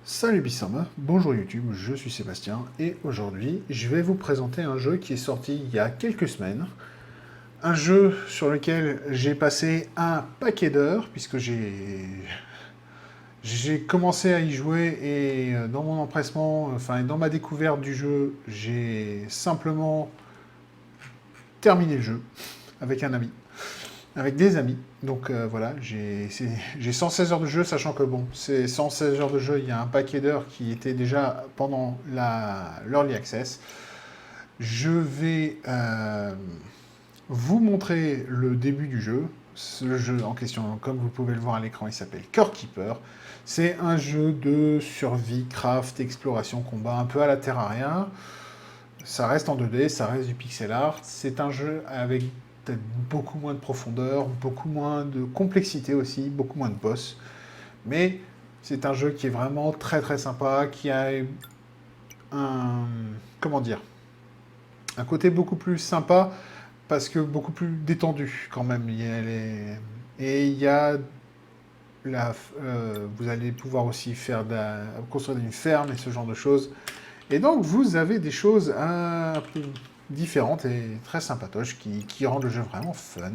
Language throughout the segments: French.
Salut Bissama, bonjour YouTube, je suis Sébastien et aujourd'hui je vais vous présenter un jeu qui est sorti il y a quelques semaines. Un jeu sur lequel j'ai passé un paquet d'heures puisque j'ai commencé à y jouer et dans mon empressement, enfin dans ma découverte du jeu, j'ai simplement terminé le jeu avec un ami. Avec des amis. Donc voilà, j'ai 116 heures de jeu, sachant que bon, c'est 116 heures de jeu, il y a un paquet d'heures qui était déjà pendant l'Early Access. Je vais vous montrer le début du jeu. Le jeu en question, comme vous pouvez le voir à l'écran, il s'appelle Core Keeper. C'est un jeu de survie, craft, exploration, combat, un peu à la Terraria. Ça reste en 2D, ça reste du pixel art. C'est un jeu avec peut-être beaucoup moins de profondeur, beaucoup moins de complexité aussi, beaucoup moins de boss. Mais c'est un jeu qui est vraiment très très sympa, qui a un... comment dire, un côté beaucoup plus sympa, parce que beaucoup plus détendu quand même. Et il y a vous allez pouvoir aussi construire une ferme et ce genre de choses. Et donc, vous avez des choses un peu différentes et très sympatoches qui rendent le jeu vraiment fun.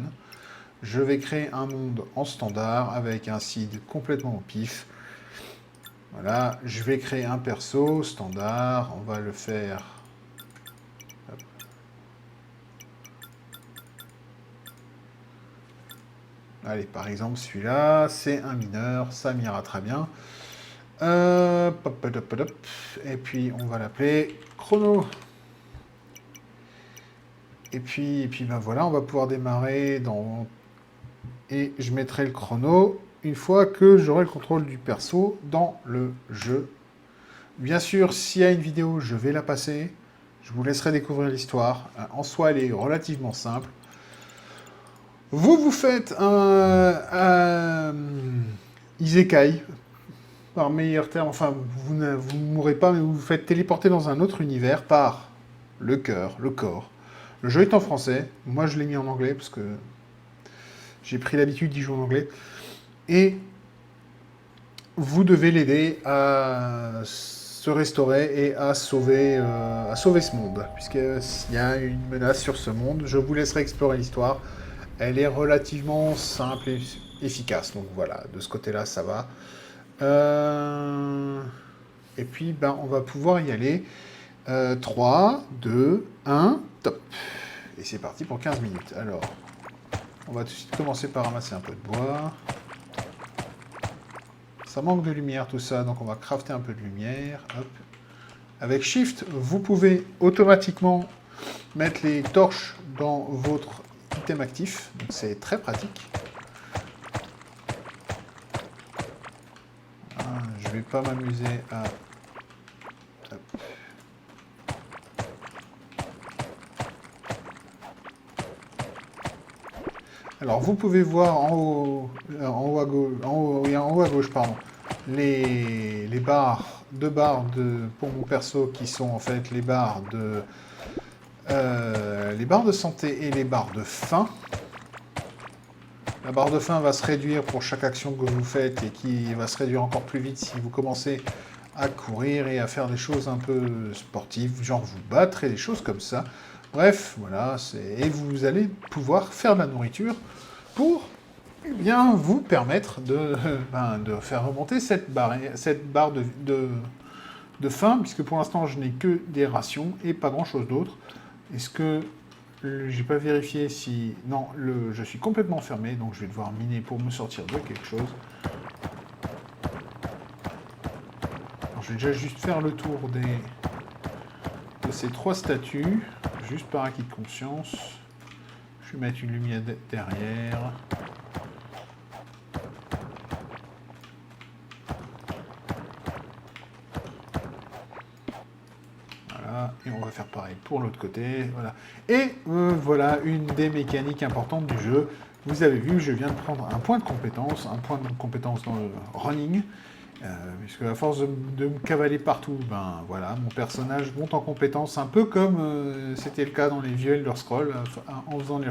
Je vais créer un monde en standard avec un seed complètement au pif. Voilà, je vais créer un perso standard. On va le faire... Hop. Allez, par exemple, celui-là, c'est un mineur. Ça m'ira très bien. Et puis, on va l'appeler Chrono. Et puis ben voilà, on va pouvoir démarrer dans... Et je mettrai le chrono une fois que j'aurai le contrôle du perso dans le jeu. Bien sûr, s'il y a une vidéo, je vais la passer. Je vous laisserai découvrir l'histoire. En soi, elle est relativement simple. Vous faites un isekai, par meilleur terme. Enfin, vous ne mourrez pas, mais vous vous faites téléporter dans un autre univers par le cœur, le corps. Le jeu est en français. Moi, je l'ai mis en anglais parce que j'ai pris l'habitude d'y jouer en anglais. Et vous devez l'aider à se restaurer et à sauver ce monde. Puisqu'il y a une menace sur ce monde. Je vous laisserai explorer l'histoire. Elle est relativement simple et efficace. Donc voilà, de ce côté-là, ça va. Et puis, ben, on va pouvoir y aller. 3, 2, 1, top. Et c'est parti pour 15 minutes. Alors, on va tout de suite commencer par ramasser un peu de bois. Ça manque de lumière tout ça, donc on va crafter un peu de lumière. Hop. Avec Shift, vous pouvez automatiquement mettre les torches dans votre item actif. Donc c'est très pratique. Je vais pas m'amuser à... Hop. Alors vous pouvez voir en haut à gauche, en haut à gauche, pardon, les barres, pour mon perso qui sont en fait les barres de santé et les barres de faim. La barre de faim va se réduire pour chaque action que vous faites et qui va se réduire encore plus vite si vous commencez à courir et à faire des choses un peu sportives, genre vous battre et des choses comme ça. Bref, voilà, et vous allez pouvoir faire de la nourriture pour bien vous permettre de faire remonter cette barre de faim, puisque pour l'instant je n'ai que des rations et pas grand chose d'autre. Est-ce que j'ai pas vérifié si... Non, je suis complètement fermé, donc je vais devoir miner pour me sortir de quelque chose. Alors, je vais déjà juste faire le tour de ces 3 statues, juste par acquis de conscience. Je vais mettre une lumière derrière. Voilà, et on va faire pareil pour l'autre côté. Voilà. Et voilà une des mécaniques importantes du jeu. Vous avez vu, je viens de prendre un point de compétence dans le running. Puisque à force de me cavaler partout, ben voilà, mon personnage monte en compétence un peu comme c'était le cas dans les vieux Elder Scrolls, dans les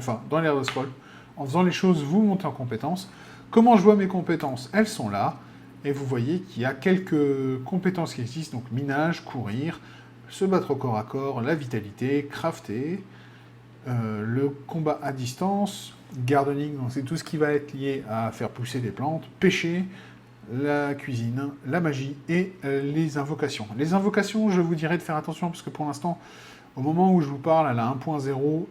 Elder Scrolls, en faisant les choses, vous montez en compétence. Comment je vois mes compétences? Elles sont là. Et vous voyez qu'il y a quelques compétences qui existent, donc minage, courir, se battre au corps à corps, la vitalité, crafter, le combat à distance, gardening, donc c'est tout ce qui va être lié à faire pousser des plantes, pêcher, la cuisine, la magie et les invocations. Les invocations, je vous dirais de faire attention, parce que pour l'instant, au moment où je vous parle, à la 1.0,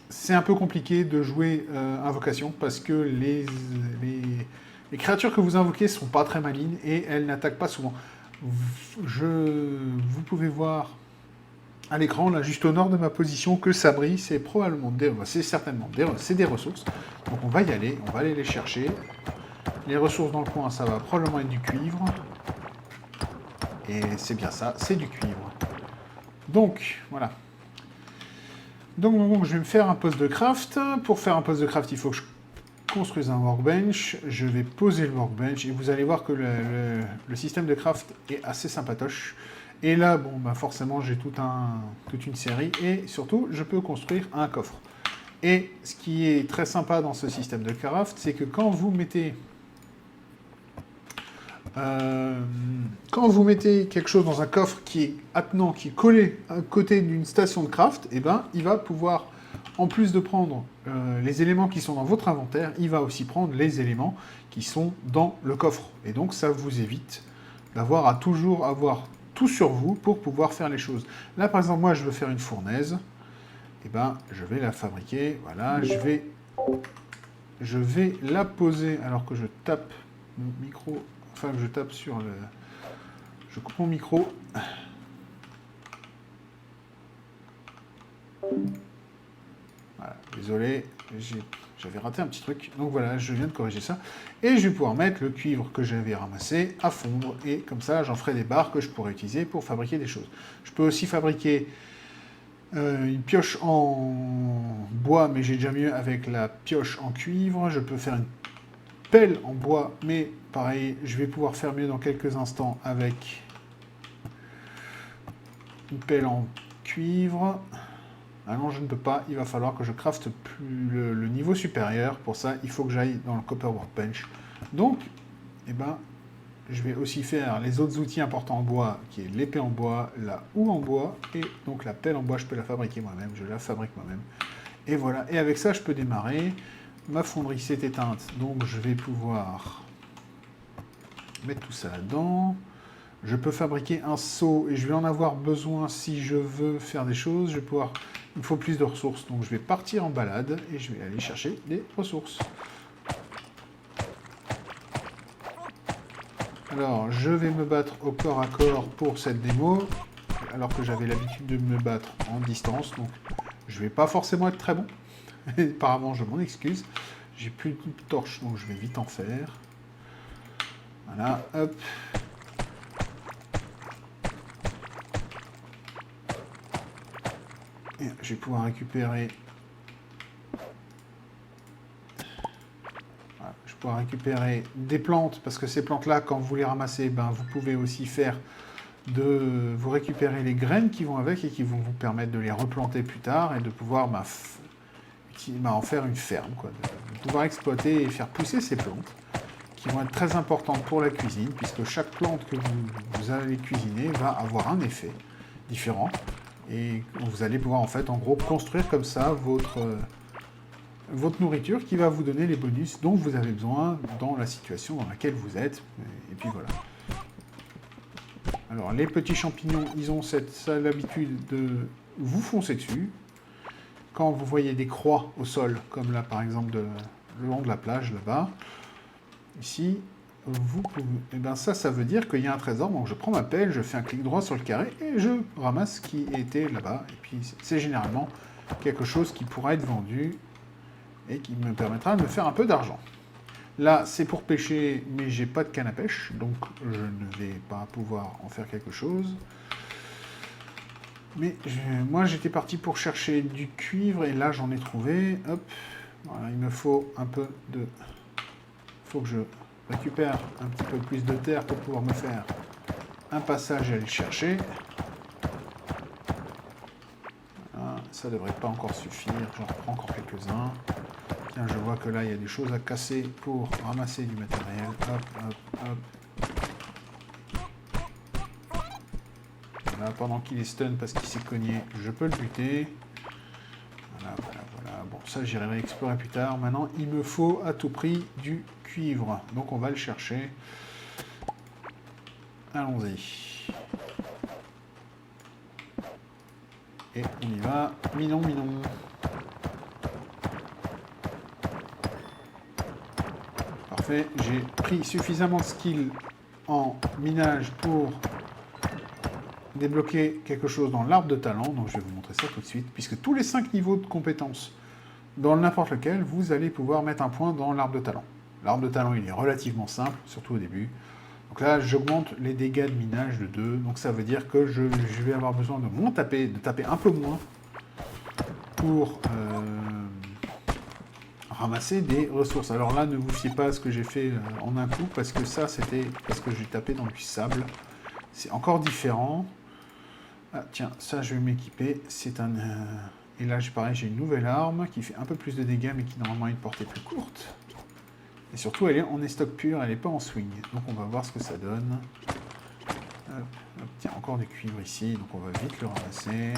c'est un peu compliqué de jouer invocation, parce que les créatures que vous invoquez ne sont pas très malignes, et elles n'attaquent pas souvent. Vous pouvez voir à l'écran, là, juste au nord de ma position, que ça brille, c'est certainement des ressources. Donc on va y aller, on va aller les chercher. Les ressources dans le coin, ça va probablement être du cuivre. Et c'est bien ça, c'est du cuivre. Donc, voilà. Donc, je vais me faire un poste de craft. Pour faire un poste de craft, il faut que je construise un workbench. Je vais poser le workbench et vous allez voir que le système de craft est assez sympatoche. Et là, bon, bah forcément, j'ai toute une série. Et surtout, je peux construire un coffre. Et ce qui est très sympa dans ce système de craft, c'est que quand vous mettez quelque chose dans un coffre qui est attenant, qui est collé à côté d'une station de craft, eh ben, il va pouvoir, en plus de prendre les éléments qui sont dans votre inventaire, il va aussi prendre les éléments qui sont dans le coffre. Et donc, ça vous évite d'avoir à toujours avoir tout sur vous pour pouvoir faire les choses. Là, par exemple, moi, je veux faire une fournaise. Eh ben, je vais la fabriquer. Voilà, je vais la poser alors que je tape mon micro. Enfin, je tape sur le... Je coupe mon micro. Voilà, désolé, j'avais raté un petit truc. Donc voilà, je viens de corriger ça. Et je vais pouvoir mettre le cuivre que j'avais ramassé à fondre. Et comme ça, j'en ferai des barres que je pourrais utiliser pour fabriquer des choses. Je peux aussi fabriquer une pioche en bois, mais j'ai déjà mieux avec la pioche en cuivre. Je peux faire une pelle en bois, mais pareil, je vais pouvoir faire mieux dans quelques instants avec une pelle en cuivre. Ah non, je ne peux pas, il va falloir que je crafte le niveau supérieur. Pour ça, il faut que j'aille dans le Copper Workbench. Donc, eh ben, je vais aussi faire les autres outils importants en bois, qui est l'épée en bois, la houe en bois, et donc la pelle en bois, je peux la fabriquer moi-même, je la fabrique moi-même. Et voilà, et avec ça, je peux démarrer. Ma fonderie s'est éteinte, donc je vais pouvoir mettre tout ça là-dedans. Je peux fabriquer un seau, et je vais en avoir besoin si je veux faire des choses. Je vais pouvoir... Il me faut plus de ressources, donc je vais partir en balade, et je vais aller chercher des ressources. Alors, je vais me battre au corps à corps pour cette démo, alors que j'avais l'habitude de me battre en distance, donc je vais pas forcément être très bon. Apparemment, je m'en excuse. J'ai plus de torches, donc je vais vite en faire. Voilà, hop. Et je vais pouvoir récupérer... Voilà, je vais pouvoir récupérer des plantes, parce que ces plantes-là, quand vous les ramassez, ben, vous pouvez aussi faire de... Vous récupérer les graines qui vont avec et qui vont vous permettre de les replanter plus tard et de pouvoir en faire une ferme, quoi. De pouvoir exploiter et faire pousser ces plantes, qui vont être très importantes pour la cuisine, puisque chaque plante que vous allez cuisiner va avoir un effet différent. Et vous allez pouvoir, en fait, en gros, construire comme ça votre nourriture qui va vous donner les bonus dont vous avez besoin dans la situation dans laquelle vous êtes. Et puis voilà. Alors, les petits champignons, ils ont l'habitude de vous foncer dessus. Quand vous voyez des croix au sol, comme là, par exemple, le long de la plage, là-bas, ici, vous pouvez... Et bien ça veut dire qu'il y a un trésor. Donc je prends ma pelle, je fais un clic droit sur le carré et je ramasse ce qui était là-bas. Et puis c'est généralement quelque chose qui pourra être vendu et qui me permettra de me faire un peu d'argent. Là, c'est pour pêcher, mais j'ai pas de canne à pêche, donc je ne vais pas pouvoir en faire quelque chose. Mais moi, j'étais parti pour chercher du cuivre, et là, j'en ai trouvé. Hop, voilà, il me faut un peu de... Il faut que je récupère un petit peu plus de terre pour pouvoir me faire un passage et aller le chercher. Voilà, ça ne devrait pas encore suffire, j'en reprends encore quelques-uns. Tiens, je vois que là, il y a des choses à casser pour ramasser du matériel. Hop, hop, hop. Voilà, pendant qu'il est stun parce qu'il s'est cogné, je peux le buter. Voilà. Bon, ça, j'irai explorer plus tard. Maintenant, il me faut à tout prix du cuivre. Donc, on va le chercher. Allons-y. Et on y va. Minon. Parfait. J'ai pris suffisamment de skill en minage pour débloquer quelque chose dans l'arbre de talent. Donc, je vais vous montrer ça tout de suite. Puisque tous les 5 niveaux de compétences, dans n'importe lequel, vous allez pouvoir mettre un point dans l'arbre de talent. L'arbre de talent, il est relativement simple, surtout au début. Donc là, j'augmente les dégâts de minage de 2. Donc ça veut dire que je vais avoir besoin de taper un peu moins pour ramasser des ressources. Alors là, ne vous fiez pas à ce que j'ai fait en un coup, parce que ça, c'était parce que j'ai tapé dans du sable. C'est encore différent. Ah tiens, ça, je vais m'équiper. C'est un... Et là, pareil, j'ai une nouvelle arme qui fait un peu plus de dégâts, mais qui normalement a une portée plus courte. Et surtout, elle est en stock pur, elle n'est pas en swing. Donc on va voir ce que ça donne. Hop, tiens, encore du cuivre ici, donc on va vite le ramasser.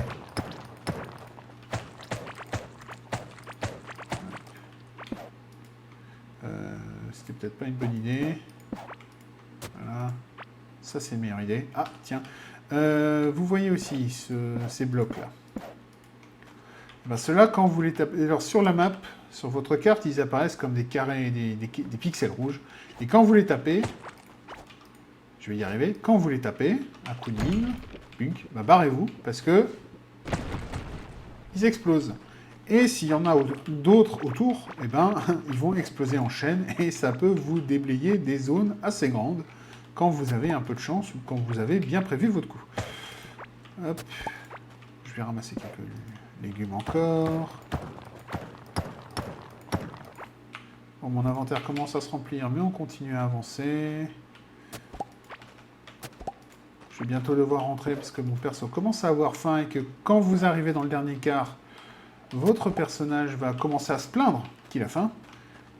C'était peut-être pas une bonne idée. Voilà. Ça, c'est une meilleure idée. Ah, tiens. Vous voyez aussi ces blocs-là. Ben, ceux-là, quand vous les tapez... Alors, sur la map, sur votre carte, ils apparaissent comme des carrés, des pixels rouges. Et quand vous les tapez, je vais y arriver, quand vous les tapez, un coup de mine, ben barrez-vous, parce que ils explosent. Et s'il y en a d'autres autour, eh ben, ils vont exploser en chaîne, et ça peut vous déblayer des zones assez grandes, quand vous avez un peu de chance, ou quand vous avez bien prévu votre coup. Hop. Je vais ramasser quelques légumes encore. Bon, mon inventaire commence à se remplir, mais on continue à avancer. Je vais bientôt devoir rentrer parce que mon perso commence à avoir faim et que quand vous arrivez dans le dernier quart, votre personnage va commencer à se plaindre qu'il a faim.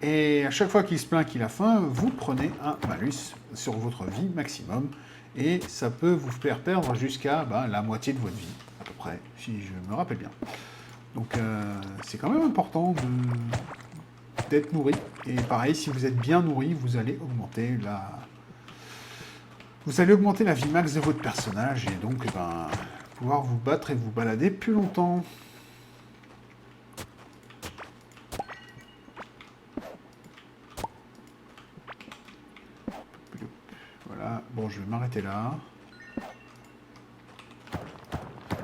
Et à chaque fois qu'il se plaint qu'il a faim, vous prenez un malus sur votre vie maximum. Et ça peut vous faire perdre jusqu'à la moitié de votre vie, à peu près, si je me rappelle bien. Donc c'est quand même important d'être nourri. Et pareil, si vous êtes bien nourri, vous allez augmenter la vie max de votre personnage et donc pouvoir vous battre et vous balader plus longtemps. Voilà, bon, je vais m'arrêter là.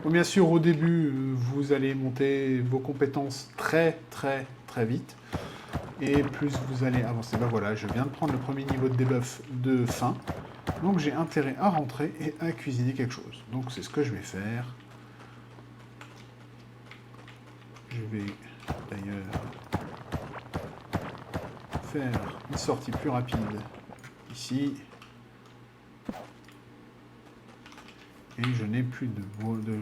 Bon, bien sûr, au début, vous allez monter vos compétences très vite. Et plus vous allez avancer. Ben voilà, je viens de prendre le premier niveau de debuff de faim. Donc j'ai intérêt à rentrer et à cuisiner quelque chose. Donc c'est ce que je vais faire. Je vais d'ailleurs faire une sortie plus rapide ici. Et je n'ai plus de bois de...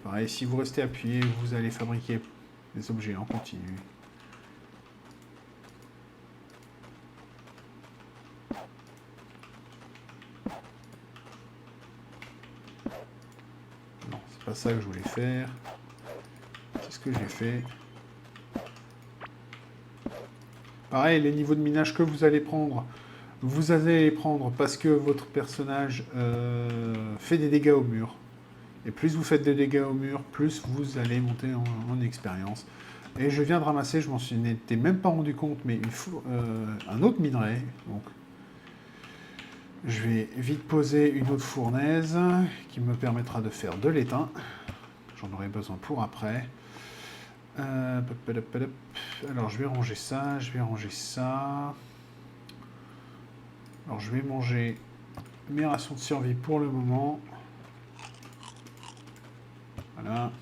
Pareil, si vous restez appuyé, vous allez fabriquer des objets en continu. Non, c'est pas ça que je voulais faire. C'est ce que j'ai fait. Pareil, les niveaux de minage que vous allez prendre les prendre parce que votre personnage fait des dégâts au mur. Et plus vous faites des dégâts au mur, plus vous allez monter en expérience. Et je viens de ramasser, je m'en étais même pas rendu compte, mais un autre minerai. Donc, je vais vite poser une autre fournaise qui me permettra de faire de l'étain. J'en aurai besoin pour après. Alors, je vais ranger ça, je vais ranger ça. Alors, je vais manger mes rations de survie pour le moment. Voilà.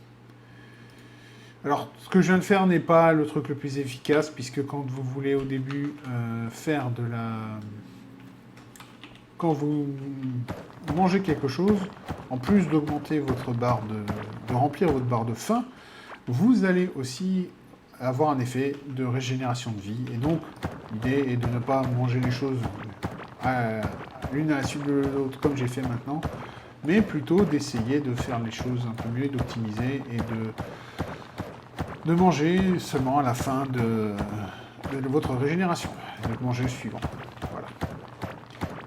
Alors, ce que je viens de faire n'est pas le truc le plus efficace, puisque quand vous voulez au début faire de la... Quand vous mangez quelque chose, en plus d'augmenter votre barre de remplir votre barre de faim, vous allez aussi avoir un effet de régénération de vie. Et donc, l'idée est de ne pas manger les choses l'une à la suite de l'autre, comme j'ai fait maintenant, mais plutôt d'essayer de faire les choses un peu mieux, d'optimiser et de manger seulement à la fin de votre régénération, de manger le suivant. Voilà.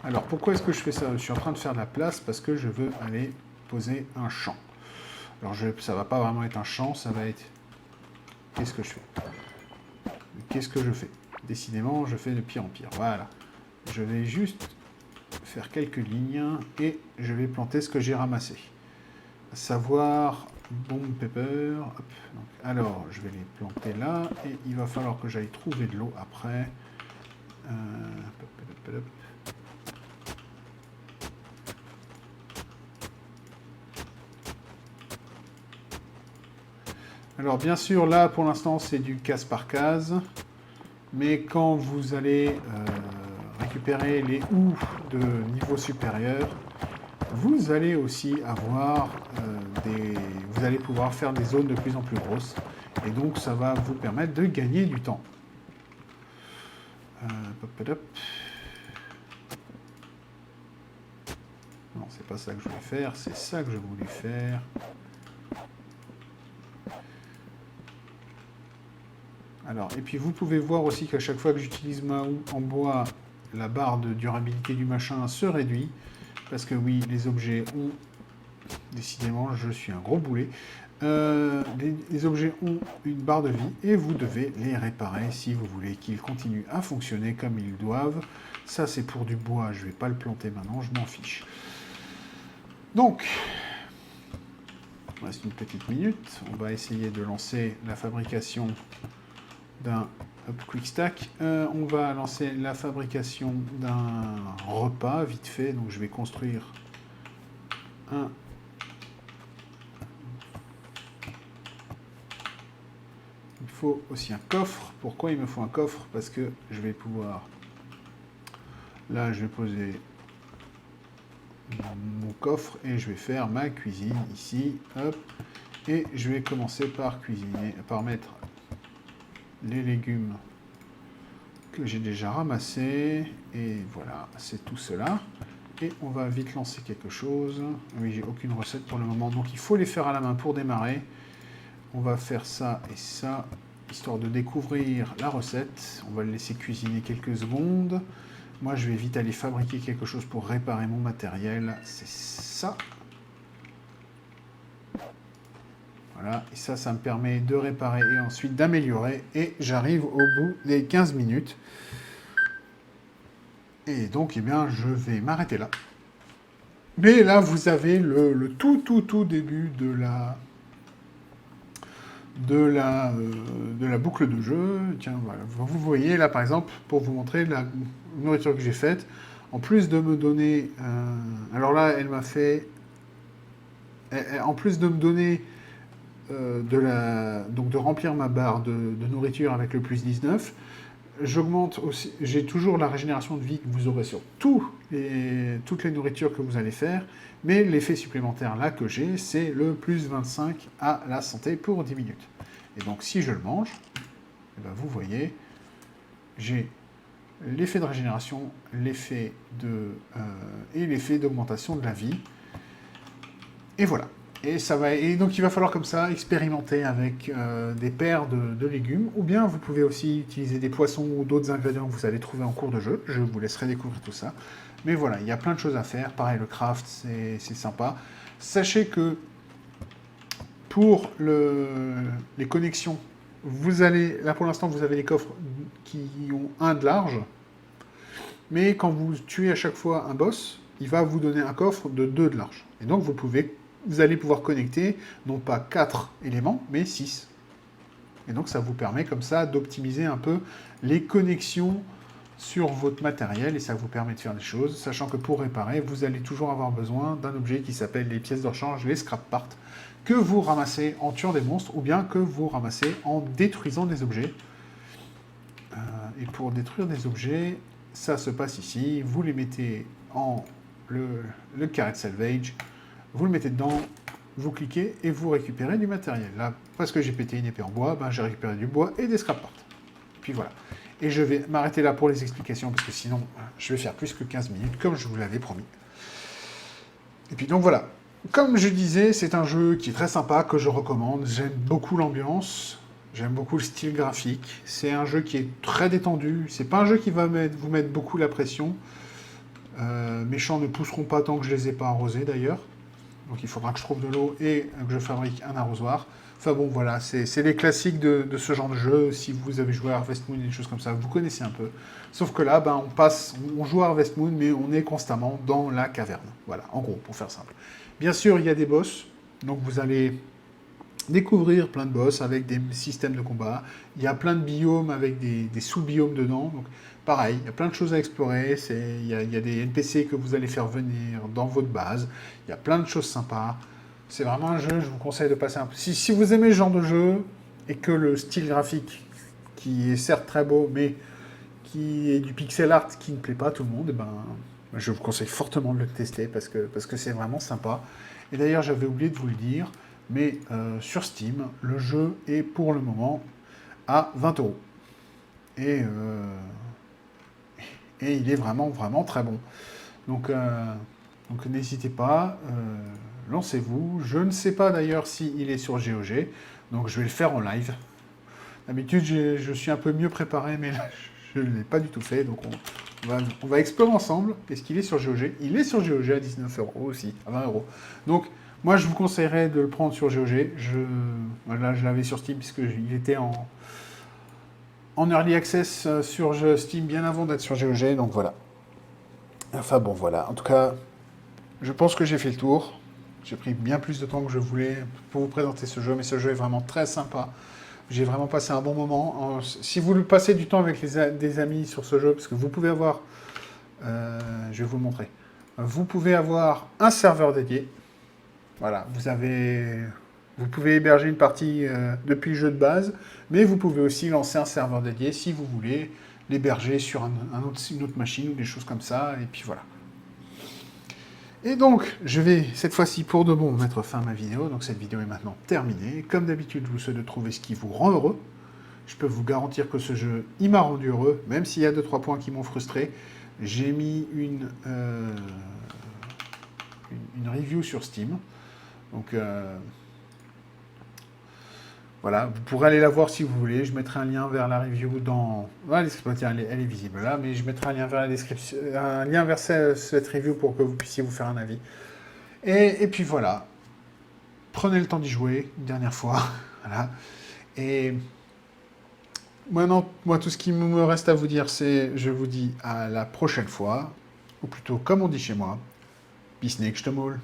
Alors pourquoi est-ce que je fais ça? Je suis en train de faire de la place parce que je veux aller poser un champ. Alors ça va pas vraiment être un champ, ça va être... Qu'est-ce que je fais? Qu'est-ce que je fais? Décidément, je fais de pire en pire. Voilà. Je vais juste faire quelques lignes et je vais planter ce que j'ai ramassé. À savoir, bomb pepper. Hop. Donc, alors, je vais les planter là et il va falloir que j'aille trouver de l'eau après. Alors bien sûr, là pour l'instant c'est du case par case, mais quand vous allez récupérer les houes de niveau supérieur, vous allez aussi avoir vous allez pouvoir faire des zones de plus en plus grosses, et donc ça va vous permettre de gagner du temps. Non, c'est pas ça que je voulais faire, c'est ça que je voulais faire. Alors, et puis vous pouvez voir aussi qu'à chaque fois que j'utilise ma houe en bois, la barre de durabilité du machin se réduit. Parce que oui, les objets ont... Décidément, je suis un gros boulet. Les objets ont une barre de vie et vous devez les réparer si vous voulez qu'ils continuent à fonctionner comme ils doivent. Ça, c'est pour du bois. Je ne vais pas le planter maintenant, je m'en fiche. Donc, il reste une petite minute. On va essayer de lancer la fabrication d'un quick stack. On va lancer la fabrication d'un repas vite fait. Donc je vais construire un... Il faut aussi un coffre. Pourquoi il me faut un coffre? Parce que je vais pouvoir... Là, je vais poser mon coffre et je vais faire ma cuisine ici. Hop. Et je vais commencer par cuisiner, par mettre les légumes que j'ai déjà ramassés. Et voilà, c'est tout cela. Et on va vite lancer quelque chose. Oui, j'ai aucune recette pour le moment, donc il faut les faire à la main pour démarrer. On va faire ça et ça, histoire de découvrir la recette. On va le laisser cuisiner quelques secondes. Moi, je vais vite aller fabriquer quelque chose pour réparer mon matériel. C'est ça. Voilà, et ça me permet de réparer et ensuite d'améliorer. Et j'arrive au bout des 15 minutes. Et donc, eh bien, je vais m'arrêter là. Mais là, vous avez le tout début de la boucle de jeu. Tiens, voilà. Vous voyez là, par exemple, pour vous montrer la nourriture que j'ai faite, en plus de me donner... alors là, elle m'a fait... En plus de me donner... donc de remplir ma barre de nourriture avec le plus 19, j'augmente aussi, j'ai toujours la régénération de vie que vous aurez sur toutes les nourritures que vous allez faire, mais l'effet supplémentaire là que j'ai, c'est le plus 25 à la santé pour 10 minutes. Et donc si je le mange, eh ben, vous voyez, j'ai l'effet de régénération, l'effet et l'effet d'augmentation de la vie. Et voilà. Et donc il va falloir comme ça expérimenter avec des paires de légumes, ou bien vous pouvez aussi utiliser des poissons ou d'autres ingrédients que vous allez trouver en cours de jeu. Je vous laisserai découvrir tout ça. Mais voilà, il y a plein de choses à faire. Pareil, le craft, c'est sympa. Sachez que pour les connexions, là pour l'instant vous avez les coffres qui ont 1 de large, mais quand vous tuez à chaque fois un boss, il va vous donner un coffre de 2 de large. Et donc vous allez pouvoir connecter, non pas 4 éléments, mais 6. Et donc ça vous permet comme ça d'optimiser un peu les connexions sur votre matériel, et ça vous permet de faire des choses, sachant que pour réparer, vous allez toujours avoir besoin d'un objet qui s'appelle les pièces de rechange, les scrap parts, que vous ramassez en tuant des monstres, ou bien que vous ramassez en détruisant des objets. Et pour détruire des objets, ça se passe ici, vous les mettez en le carré de salvage, vous le mettez dedans, vous cliquez et vous récupérez du matériel. Là, parce que j'ai pété une épée en bois, ben, j'ai récupéré du bois et des scrap parts. Puis voilà. Et je vais m'arrêter là pour les explications, parce que sinon, je vais faire plus que 15 minutes, comme je vous l'avais promis. Et puis donc voilà. Comme je disais, c'est un jeu qui est très sympa, que je recommande. J'aime beaucoup l'ambiance, j'aime beaucoup le style graphique. C'est un jeu qui est très détendu. C'est pas un jeu qui va vous mettre beaucoup la pression. Mes champs ne pousseront pas tant que je les ai pas arrosés d'ailleurs. Donc il faudra que je trouve de l'eau et que je fabrique un arrosoir. Enfin bon, voilà, c'est les classiques de ce genre de jeu. Si vous avez joué à Harvest Moon et des choses comme ça, vous connaissez un peu. Sauf que là, ben, on joue à Harvest Moon, mais on est constamment dans la caverne. Voilà, en gros, pour faire simple. Bien sûr, il y a des boss. Donc vous allez découvrir plein de boss avec des systèmes de combat. Il y a plein de biomes avec des sous-biomes dedans. Donc pareil, il y a plein de choses à explorer. Il y a des NPC que vous allez faire venir dans votre base. Il y a plein de choses sympas. C'est vraiment un jeu, je vous conseille de passer un peu. Si vous aimez ce genre de jeu, et que le style graphique, qui est certes très beau, mais qui est du pixel art qui ne plaît pas à tout le monde, eh ben, je vous conseille fortement de le tester parce que c'est vraiment sympa. Et d'ailleurs, j'avais oublié de vous le dire, mais sur Steam, le jeu est pour le moment à 20 euros. Et il est vraiment, vraiment très bon. Donc, donc n'hésitez pas, lancez-vous. Je ne sais pas d'ailleurs s'il est sur GOG, donc je vais le faire en live. D'habitude, je suis un peu mieux préparé, mais là, je ne l'ai pas du tout fait, donc on va explorer ensemble. Est-ce qu'il est sur GOG? Il est sur GOG à 19 euros aussi, à 20 euros. Donc, moi, je vous conseillerais de le prendre sur GOG. Là, je l'avais sur Steam, puisqu'il était en early access sur Steam bien avant d'être sur GOG, donc voilà. Enfin bon, voilà. En tout cas, je pense que j'ai fait le tour. J'ai pris bien plus de temps que je voulais pour vous présenter ce jeu, mais ce jeu est vraiment très sympa. J'ai vraiment passé un bon moment. Si vous passez du temps avec des amis sur ce jeu, parce que vous pouvez avoir... je vais vous le montrer. Vous pouvez avoir un serveur dédié. Voilà, vous pouvez héberger une partie depuis le jeu de base, mais vous pouvez aussi lancer un serveur dédié si vous voulez l'héberger sur une autre machine ou des choses comme ça, et puis voilà. Et donc, je vais, cette fois-ci, pour de bon, mettre fin à ma vidéo. Donc, cette vidéo est maintenant terminée. Comme d'habitude, je vous souhaite de trouver ce qui vous rend heureux. Je peux vous garantir que ce jeu, il m'a rendu heureux, même s'il y a 2-3 points qui m'ont frustré. J'ai mis une review sur Steam. Donc, voilà, vous pourrez aller la voir si vous voulez. Je mettrai un lien vers la review dans... Voilà, elle est visible là, mais je mettrai un lien vers la description, un lien vers cette review pour que vous puissiez vous faire un avis. Et puis voilà. Prenez le temps d'y jouer une dernière fois. Voilà. Et maintenant, moi, tout ce qui me reste à vous dire, c'est je vous dis à la prochaine fois. Ou plutôt, comme on dit chez moi, bis nächste Mal.